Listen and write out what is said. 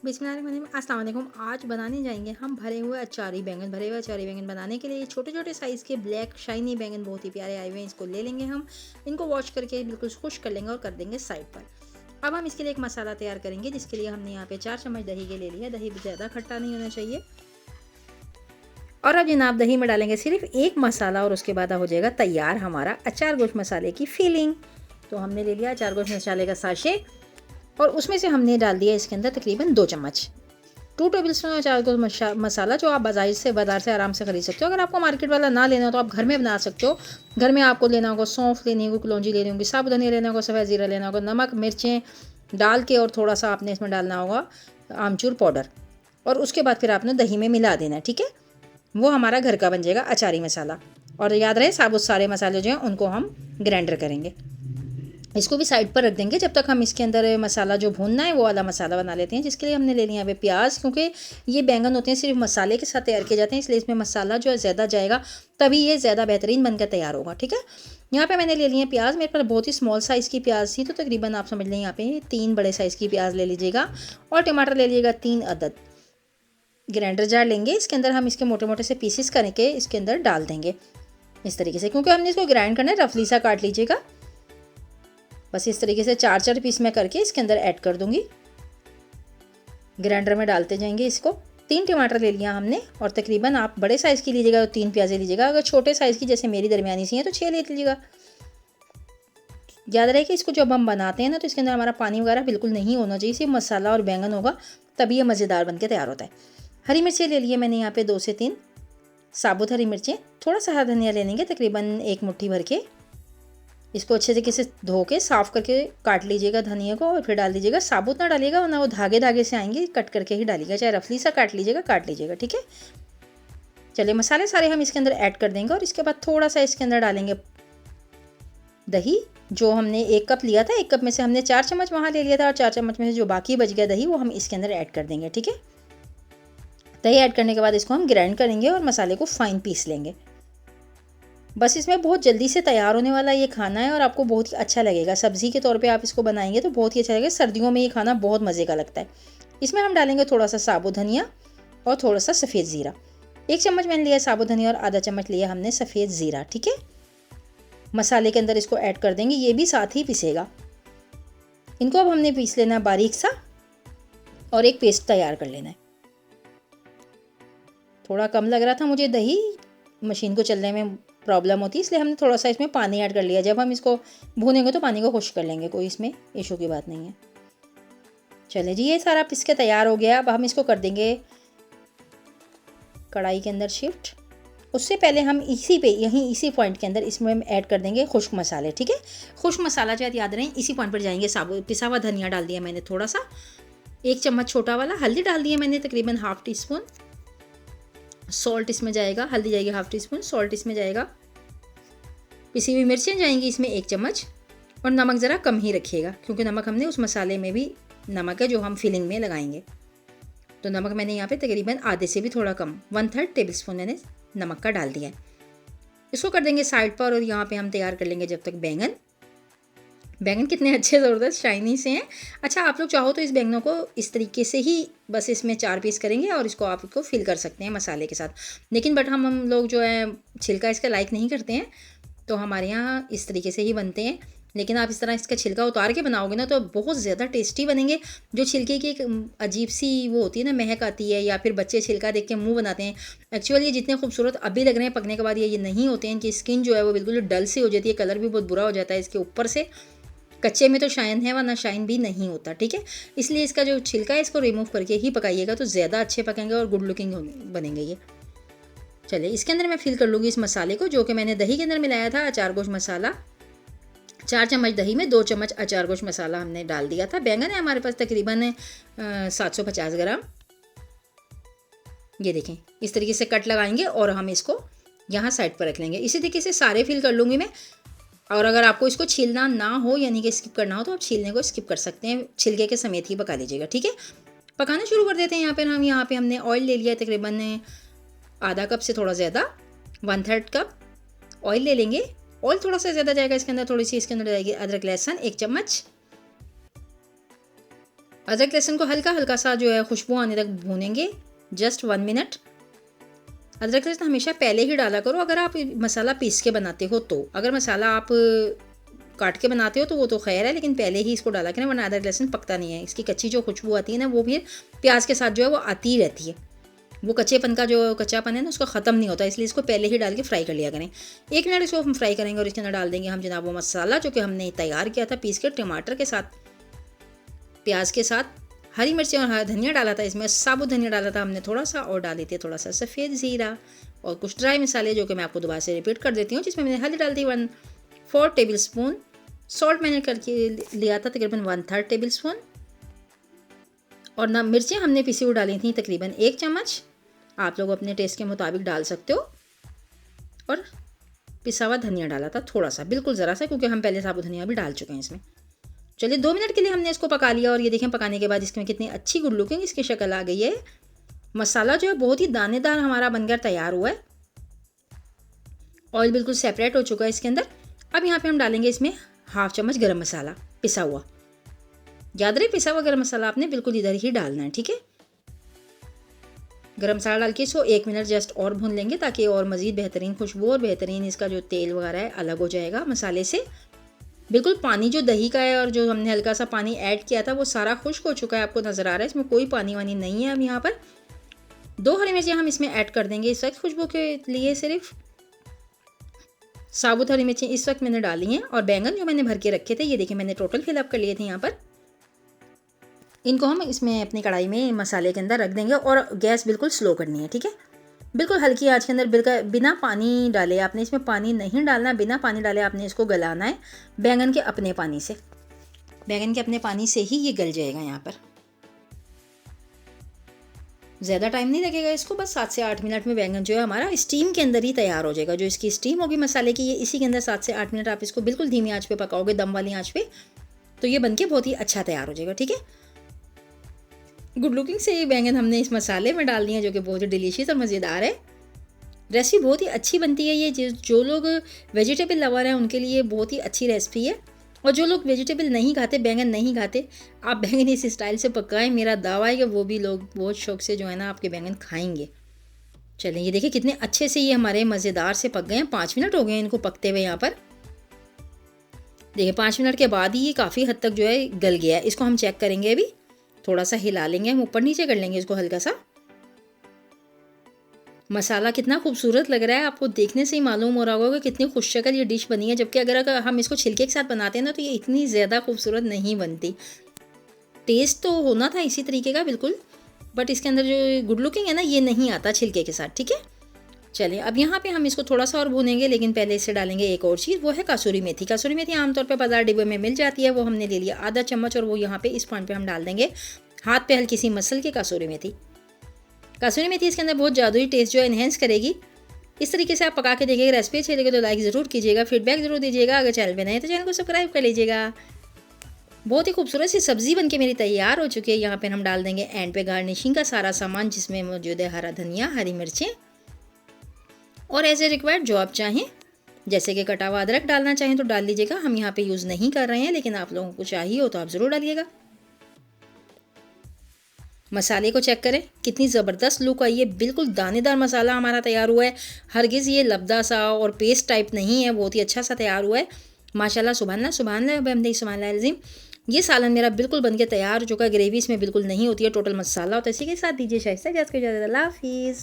बिस्मिल्लाहिर्रहमानिर्रहीम। अस्सलाम वालेकुम। आज बनाने जाएंगे हम भरे हुए अचारी बैंगन। भरे हुए अचारी बैंगन बनाने के लिए छोटे छोटे साइज़ के ब्लैक शाइनी बैंगन बहुत ही प्यारे आए हुए हैं। इसको ले लेंगे हम, इनको वॉश करके बिल्कुल खुश कर लेंगे और कर देंगे साइड पर। अब हम इसके लिए एक मसाला तैयार करेंगे, जिसके लिए हमने यहाँ पे 4 चम्मच दही के ले लिया। दही ज़्यादा खट्टा नहीं होना चाहिए। और अब जनाब दही में डालेंगे सिर्फ एक मसाला और उसके बाद हो जाएगा तैयार हमारा अचार गोश्त मसाले की फीलिंग। तो हमने ले लिया अचार गोश्त मसाले का साशे और उसमें से हमने डाल दिया इसके अंदर तकरीबन 2 चम्मच 2 टेबल स्पून अचार गोश्त मसाला, जो आप बाज़ार से आराम से ख़रीद सकते हो। अगर आपको मार्केट वाला ना लेना हो तो आप घर में बना सकते हो। घर में आपको लेना होगा सौंफ लेनी होगी, कलौंजी लेनी होगी, साबुत धनिया लेना होगा, सफ़ेद ज़ीरा लेना होगा, नमक मिर्चें डाल के और थोड़ा सा आपने इसमें डालना होगा आमचूर पाउडर। और उसके बाद फिर आपने दही में मिला देना है, ठीक है। वो हमारा घर का बन जाएगा अचारी मसाला। और याद रहे साबुत सारे मसाले जो हैं उनको हम ग्राइंडर करेंगे। इसको भी साइड पर रख देंगे जब तक हम इसके अंदर मसाला जो भूनना है वो वाला मसाला बना लेते हैं, जिसके लिए हमने ले लिया है प्याज। क्योंकि ये बैंगन होते हैं सिर्फ मसाले के साथ तैयार किए जाते हैं, इसलिए इसमें मसाला जो है ज़्यादा जाएगा, तभी ये ज़्यादा बेहतरीन बनकर तैयार होगा, ठीक है। यहाँ पे मैंने ले लिए प्याज। मेरे पास बहुत ही स्मॉल साइज़ की प्याज थी, तो तकरीबन आप समझ लें यहाँ पे 3 बड़े साइज़ की प्याज ले लीजिएगा। और टमाटर ले लीजिएगा 3 अदद। ग्राइंडर जार लेंगे, इसके अंदर हम इसके मोटे मोटे से पीसेस करके इसके अंदर डाल देंगे इस तरीके से, क्योंकि हमने इसको ग्राइंड करना है। रफली सा काट लीजिएगा। बस इस तरीके से 4-4 पीस में करके इसके अंदर ऐड कर दूंगी। ग्राइंडर में डालते जाएंगे इसको। 3 टमाटर ले लिया हमने, और तकरीबन आप बड़े साइज़ की लीजिएगा तो 3 प्याज़ें लीजिएगा। अगर छोटे साइज़ की जैसे मेरी दरमियानी सी है तो 6 ले लीजिएगा। याद रहे कि इसको जब हम बनाते हैं ना तो इसके अंदर हमारा पानी वगैरह बिल्कुल नहीं होना चाहिए, सिर्फ मसाला और बैंगन होगा, तभी ये मज़ेदार बन के तैयार होता है। हरी मिर्चें ले लिए मैंने यहाँ पे 2 से 3 साबुत हरी मिर्चें। थोड़ा सा हरा धनिया ले लेंगे, तकरीबन 1 मुट्ठी भर के। इसको अच्छे तरीके से धो के साफ़ करके काट लीजिएगा धनिया को, और फिर डाल दीजिएगा। साबुत ना डालिएगा वरना वो धागे धागे से आएंगे, कट करके ही डालिएगा। चाहे रफली सा काट लीजिएगा, ठीक है। चलिए मसाले सारे हम इसके अंदर ऐड कर देंगे, और इसके बाद थोड़ा सा इसके अंदर डालेंगे दही। जो हमने 1 कप लिया था, 1 कप में से हमने 4 चम्मच वहाँ ले लिया था, और 4 चम्मच में से जो बाकी बच गया दही वो हम इसके अंदर ऐड कर देंगे, ठीक है। दही ऐड करने के बाद इसको हम ग्राइंड करेंगे और मसाले को फाइन पीस लेंगे। बस इसमें बहुत जल्दी से तैयार होने वाला ये खाना है, और आपको बहुत ही अच्छा लगेगा। सब्ज़ी के तौर पे आप इसको बनाएंगे तो बहुत ही अच्छा लगेगा। सर्दियों में ये खाना बहुत मज़े का लगता है। इसमें हम डालेंगे थोड़ा सा साबुत धनिया और थोड़ा सा सफ़ेद ज़ीरा। 1 चम्मच मैंने लिया साबुत धनिया और आधा चम्मच लिया हमने सफ़ेद ज़ीरा, ठीक है। मसाले के अंदर इसको ऐड कर देंगे, ये भी साथ ही पिसेगा। इनको अब हमने पीस लेना बारीक सा, और एक पेस्ट तैयार कर लेना है। थोड़ा कम लग रहा था मुझे दही, मशीन को चलने में प्रॉब्लम होती है, इसलिए हमने थोड़ा सा इसमें पानी ऐड कर लिया। जब हम इसको भूनेंगे तो पानी को खुश कर लेंगे, कोई इसमें इशू की बात नहीं है। चलिए जी, ये सारा पिस के तैयार हो गया। अब हम इसको कर देंगे कढ़ाई के अंदर शिफ्ट। उससे पहले हम इसी पॉइंट के अंदर इसमें हम ऐड कर देंगे खुश्क मसाले, ठीक है। खुश्क मसाला जो याद रहे इसी पॉइंट पर जाएंगे। साबुत पिसा हुआ धनिया डाल दिया मैंने थोड़ा सा, 1 चम्मच छोटा वाला। हल्दी डाल दिया मैंने तकरीबन ½ टीस्पून। सॉल्ट इसमें जाएगा, हल्दी जाएगी ½ टीस्पून, सॉल्ट इसमें जाएगा। पिसी हुई मिर्चें जाएंगी इसमें 1 चम्मच। और नमक ज़रा कम ही रखिएगा, क्योंकि नमक हमने उस मसाले में भी नमक है जो हम फिलिंग में लगाएंगे। तो नमक मैंने यहाँ पे तकरीबन आधे से भी थोड़ा कम 1/3 टेबल स्पून मैंने नमक का डाल दिया है। इसको कर देंगे साइड पर, और यहाँ पे हम तैयार कर लेंगे जब तक बैंगन कितने अच्छे ज़बरदस्त शाइनी से हैं। अच्छा, आप लोग चाहो तो इस बैंगनों को इस तरीके से ही बस इसमें 4 पीस करेंगे और इसको आप इसको फिल कर सकते हैं मसाले के साथ। लेकिन बट हम लोग जो है छिलका इसका लाइक नहीं करते हैं, तो हमारे यहाँ इस तरीके से ही बनते हैं। लेकिन आप इस तरह इसका छिलका उतार के बनाओगे ना तो बहुत ज़्यादा टेस्टी बनेंगे। जो छिलके की एक अजीब सी वो होती है ना, महक आती है, या फिर बच्चे छिलका देख के मुंह बनाते हैं। एक्चुअली ये जितने खूबसूरत अभी लग रहे हैं, पकने के बाद ये नहीं होते हैं। इनकी स्किन जो है वो बिल्कुल डल सी हो जाती है, कलर भी बहुत बुरा हो जाता है इसके ऊपर से। कच्चे में तो शाइन है, वरना शाइन भी नहीं होता, ठीक है। इसलिए इसका जो छिलका है इसको रिमूव करके ही पकाइएगा, तो ज़्यादा अच्छे पकेंगे और गुड लुकिंग बनेंगे ये। चलिए इसके अंदर मैं फिल कर लूँगी इस मसाले को, जो कि मैंने दही के अंदर मिलाया था अचार गोश्त मसाला। 4 चम्मच दही में 2 चम्मच अचार गोश्त मसाला हमने डाल दिया था। बैंगन है हमारे पास तकरीबन 750 ग्राम। ये देखें, इस तरीके से कट लगाएंगे और हम इसको यहाँ साइड पर रख लेंगे। इसी तरीके से सारे फिल कर लूँगी मैं। और अगर आपको इसको छीलना ना हो, यानी कि स्किप करना हो, तो आप छीलने को स्किप कर सकते हैं। छिलके के समेत ही पका लीजिएगा, ठीक है। पकाना शुरू कर देते हैं। यहाँ पे हमने ऑयल ले लिया तकरीबन आधा कप से थोड़ा ज़्यादा, 1/3 कप ऑयल ले लेंगे। ऑयल थोड़ा सा ज़्यादा जाएगा इसके अंदर। थोड़ी सी इसके अंदर जाएगी अदरक लहसुन 1 चम्मच। अदरक लहसुन को हल्का हल्का सा जो है खुशबू आने तक भूनेंगे, जस्ट 1 मिनट। अदरक लहसुन हमेशा पहले ही डाला करो अगर आप मसाला पीस के बनाते हो तो। अगर मसाला आप काट के बनाते हो तो वो तो खैर है, लेकिन पहले ही इसको डाला करें, वरना अदरक लहसुन पकता नहीं है। इसकी कच्ची जो खुशबू आती है ना, वो भी प्याज के साथ जो है वो आती ही रहती है। वो कच्चेपन का जो कच्चापन है ना, उसका ख़त्म नहीं होता, इसलिए इसको पहले ही डाल के फ्राई कर लिया करें। 1 मिनट इसको हम फ्राई करेंगे और इसके अंदर डाल देंगे हम जनाब वो मसाला जो कि हमने तैयार किया था पीस के, टमाटर के साथ, प्याज के साथ, हरी मिर्ची और धनिया डाला था इसमें, साबुत धनिया डाला था हमने थोड़ा सा, और डाली थी थोड़ा सा सफ़ेद ज़ीरा और कुछ ड्राई मसाले जो कि मैं आपको दोबारा से रिपीट कर देती हूँ, जिसमें मैंने हल्दी डाल दी 1/4 टेबल स्पून, सॉल्ट मैंने करके लिया था तकरीबन 1/3 टेबल स्पून, और ना मिर्चें हमने पिसी हुई डाली थी तकरीबन 1 चम्मच, आप लोग अपने टेस्ट के मुताबिक डाल सकते हो, और पिसा हुआ धनिया डाला था थोड़ा सा, बिल्कुल ज़रा सा, क्योंकि हम पहले साबुत धनिया भी डाल चुके हैं इसमें। चलिए 2 मिनट के लिए हमने इसको पका लिया, और ये देखें पकाने के बाद इसमें कितनी अच्छी गुड लुकिंग इसकी शक्ल आ गई है। मसाला जो है बहुत ही दानेदार हमारा बनकर तैयार हुआ है, ऑयल बिल्कुल सेपरेट हो चुका है इसके अंदर। अब यहाँ पे हम डालेंगे इसमें 1/2 चम्मच गरम मसाला पिसा हुआ। याद रहे पिसा हुआ गरम मसाला आपने बिल्कुल इधर ही डालना है, ठीक है। गरम मसाला डाल के इसको 1 मिनट जस्ट और भून लेंगे, ताकि और मज़ीद बेहतरीन खुशबू और बेहतरीन इसका जो तेल वगैरह है अलग हो जाएगा मसाले से। बिल्कुल पानी जो दही का है और जो हमने हल्का सा पानी ऐड किया था वो सारा खुश्क हो चुका है, आपको नज़र आ रहा है, इसमें कोई पानी वानी नहीं है। अब यहाँ पर 2 हरी मिर्ची हम इसमें ऐड कर देंगे इस वक्त खुशबू के लिए, सिर्फ साबुत हरी मिर्ची इस वक्त मैंने डाली हैं। और बैंगन जो मैंने भर के रखे थे, ये देखिए मैंने टोटल फिलअप कर लिए थे यहाँ पर। इनको हम इसमें अपनी कढ़ाई में मसाले के अंदर रख देंगे, और गैस बिल्कुल स्लो करनी है, ठीक है। बिल्कुल हल्की आंच के अंदर, बिना पानी डाले, आपने इसमें पानी नहीं डालना, बिना पानी डाले आपने इसको गलाना है बैंगन के अपने पानी से। बैंगन के अपने पानी से ही ये गल जाएगा। यहाँ पर ज़्यादा टाइम नहीं लगेगा इसको, बस 7 से 8 मिनट में बैंगन जो है हमारा स्टीम के अंदर ही तैयार हो जाएगा। जो इसकी स्टीम होगी मसाले की, ये इसी के अंदर 7 से 8 मिनट आप इसको बिल्कुल धीमी आंच पे पकाओगे, दम वाली आंच पे, तो ये बनके बहुत ही अच्छा तैयार हो जाएगा, ठीक है। गुड लुकिंग से ये बैंगन हमने इस मसाले में डाल दिए, जो कि बहुत ही डिलीशियस और मज़ेदार है। रेसिपी बहुत ही अच्छी बनती है ये, जो लोग वेजिटेबल लवर हैं उनके लिए बहुत ही अच्छी रेसिपी है, और जो लोग वेजिटेबल नहीं खाते, बैंगन नहीं खाते, आप बैंगन इस स्टाइल से पकाएं, मेरा दावा है कि वो भी लोग बहुत शौक से जो है ना आपके बैंगन खाएंगे। चलें ये देखिए कितने अच्छे से ये हमारे मज़ेदार से पक गए हैं। 5 मिनट हो गए हैं इनको पकते हुए। यहाँ पर देखिए 5 मिनट के बाद ही ये काफ़ी हद तक जो है गल गया है। इसको हम चेक करेंगे, अभी थोड़ा सा हिला लेंगे, हम ऊपर नीचे कर लेंगे इसको हल्का सा। मसाला कितना खूबसूरत लग रहा है, आपको देखने से ही मालूम हो रहा होगा कि कितनी खुशशक्ल ये डिश बनी है। जबकि अगर हम इसको छिलके के साथ बनाते हैं ना, तो ये इतनी ज़्यादा खूबसूरत नहीं बनती। टेस्ट तो होना था इसी तरीके का बिल्कुल, बट इसके अंदर जो गुड लुकिंग है ना, ये नहीं आता छिलके के साथ, ठीक है। चलिए अब यहाँ पे हम इसको थोड़ा सा और भूनेंगे, लेकिन पहले इससे डालेंगे एक और चीज़, वो है कसूरी मेथी। कसूरी मेथी आमतौर पे बाजार डिब्बे में मिल जाती है, वो हमने ले लिया आधा चम्मच, और वो यहाँ पे इस पॉइंट पे हम डाल देंगे हाथ पे हल्की सी मसल के कसूरी मेथी। कसूरी मेथी इसके अंदर बहुत जादुई टेस्ट जो है इन्हेंस करेगी। इस तरीके से आप पका के देखिएगा। रेसिपी अच्छी लगे तो लाइक ज़रूर कीजिएगा, फीडबैक ज़रूर दीजिएगा। अगर चैनल पे नए तो चैनल को सब्सक्राइब कर लीजिएगा। बहुत ही खूबसूरत सी सब्ज़ी बनके मेरी तैयार हो चुकी है। यहाँ पर हम डाल देंगे एंड पे गार्निशिंग का सारा सामान, जिसमें मौजूद है हरा धनिया, हरी मिर्चें, और एज ए रिक्वायर्ड जो आप चाहें, जैसे कि कटा हुआ अदरक डालना चाहें तो डाल लीजिएगा। हम यहाँ पे यूज़ नहीं कर रहे हैं, लेकिन आप लोगों को चाहिए हो तो आप ज़रूर डालिएगा। मसाले को चेक करें, कितनी ज़बरदस्त लुक आई है। बिल्कुल दानेदार मसाला हमारा तैयार हुआ है, हरगिज़ ये लबदा सा और पेस्ट टाइप नहीं है, बहुत ही अच्छा सा तैयार हुआ है माशाल्लाह। सुभान अल्लाह बिहम्दिही सुभानल्लाह अज़ीम। ये सालन मेरा बिल्कुल बनके तैयार हो चुका है। ग्रेवी इसमें बिल्कुल नहीं होती है, टोटल मसाला होता है। इसी के साथ दीजिए शाइस्ता इजाज़त को इजाज़त। अल्लाह हाफिज़।